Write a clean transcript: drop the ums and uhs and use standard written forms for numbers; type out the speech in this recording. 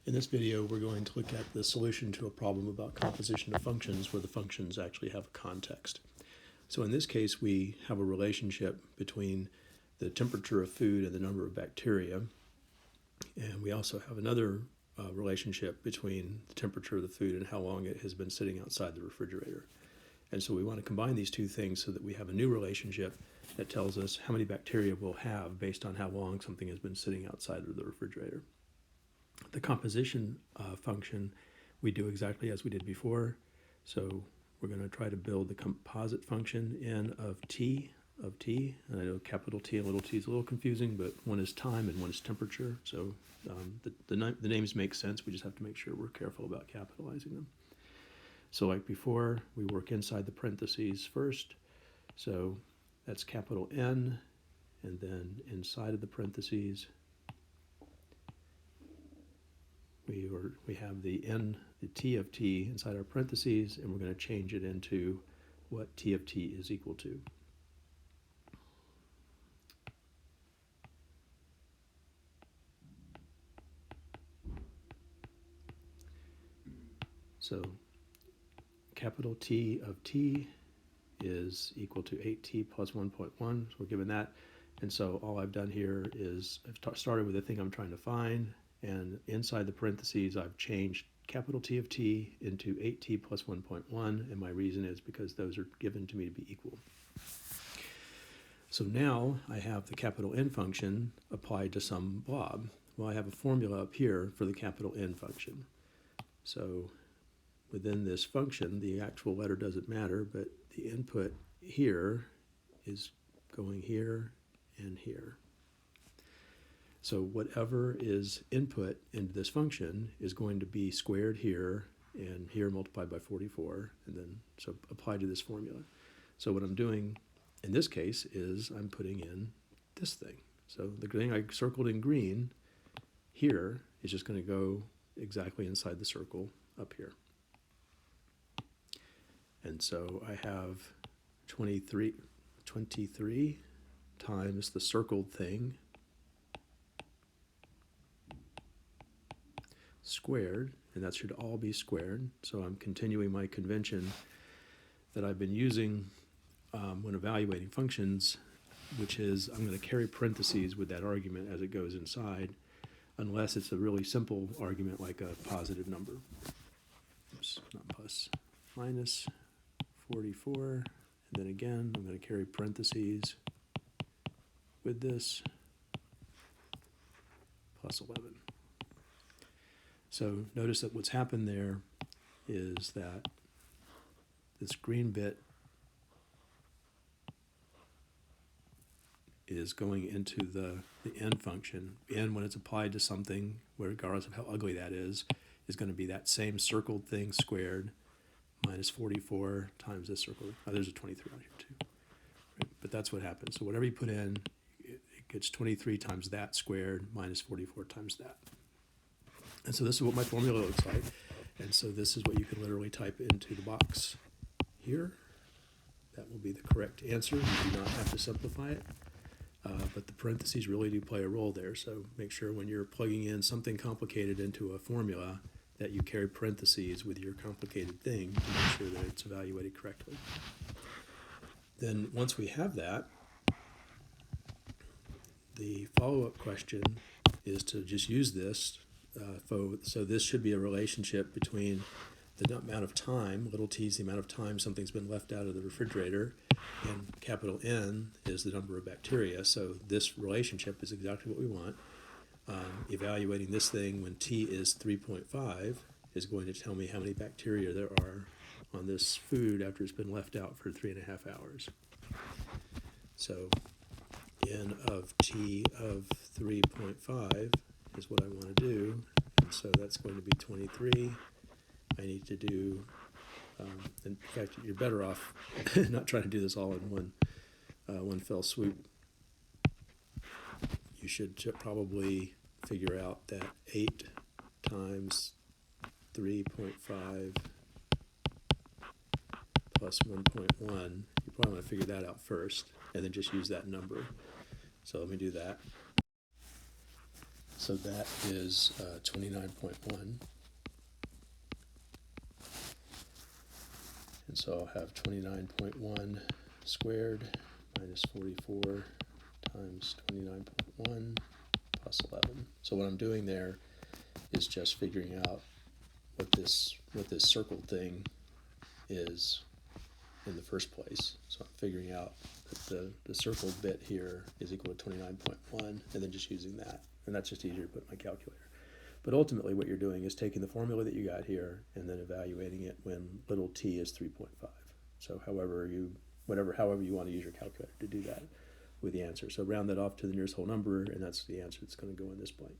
In this video, we're going to look at the solution to a problem about composition of functions where the functions actually have a context. So in this case, we have a relationship between the temperature of food and the number of bacteria. And we also have another relationship between the temperature of the food and how long it has been sitting outside the refrigerator. And so we want to combine these two things so that we have a new relationship that tells us how many bacteria we'll have based on how long something has been sitting outside of the refrigerator. The composition function, we do exactly as we did before. So we're going to try to build the composite function n of t. And I know capital T and little t is a little confusing, but one is time and one is temperature. So the names make sense. We just have to make sure we're careful about capitalizing them. So like before, we work inside the parentheses first. So that's capital N, and then inside of the parentheses, we have the t of t inside our parentheses, and we're going to change it into what t of t is equal to. So capital T of t is equal to 8t plus 1.1, so we're given that. And so all I've done here is I've started with the thing I'm trying to find, and inside the parentheses I've changed capital T of t into 8t plus 1.1, and my reason is because those are given to me to be equal. So now I have the capital N function applied to some blob. Well, I have a formula up here for the capital N function. So within this function, the actual letter doesn't matter, but the input here is going here and here. So whatever is input into this function is going to be squared here and here multiplied by 44, and then so applied to this formula. So what I'm doing in this case is I'm putting in this thing. So the thing I circled in green here is just going to go exactly inside the circle up here. And so I have 23 times the circled thing squared, and that should all be squared. So I'm continuing my convention that I've been using when evaluating functions, which is I'm going to carry parentheses with that argument as it goes inside, unless it's a really simple argument like a positive number. Oops, not plus, minus 44, and then again I'm going to carry parentheses with this, plus 11. So notice that what's happened there is that this green bit is going into the n function. N, when it's applied to something, regardless of how ugly that is going to be that same circled thing squared minus 44 times this circle. Oh, there's a 23 on here too. Right? But that's what happens. So whatever you put in, it gets 23 times that squared minus 44 times that. And so this is what my formula looks like. And so this is what you can literally type into the box here. That will be the correct answer. You do not have to simplify it. But the parentheses really do play a role there. So make sure when you're plugging in something complicated into a formula that you carry parentheses with your complicated thing to make sure that it's evaluated correctly. Then once we have that, the follow-up question is to just use this. So this should be a relationship between the amount of time, little t is the amount of time something's been left out of the refrigerator, and capital N is the number of bacteria. So this relationship is exactly what we want. Evaluating this thing when t is 3.5 is going to tell me how many bacteria there are on this food after it's been left out for 3.5 hours. So n of t of 3.5 is what I want to do, and so that's going to be 23. I need to do, in fact, you're better off not trying to do this all in one fell swoop. You should probably figure out that 8 times 3.5 plus 1.1, you probably want to figure that out first, and then just use that number. So let me do that. So that is 29.1. And so I'll have 29.1 squared minus 44 times 29.1 plus 11. So what I'm doing there is just figuring out what this circled thing is in the first place. So I'm figuring out that the circled bit here is equal to 29.1, and then just using that. And that's just easier to put in my calculator. But ultimately what you're doing is taking the formula that you got here and then evaluating it when little t is 3.5. So however you want to use your calculator to do that with the answer. So round that off to the nearest whole number, and that's the answer that's going to go in this blank.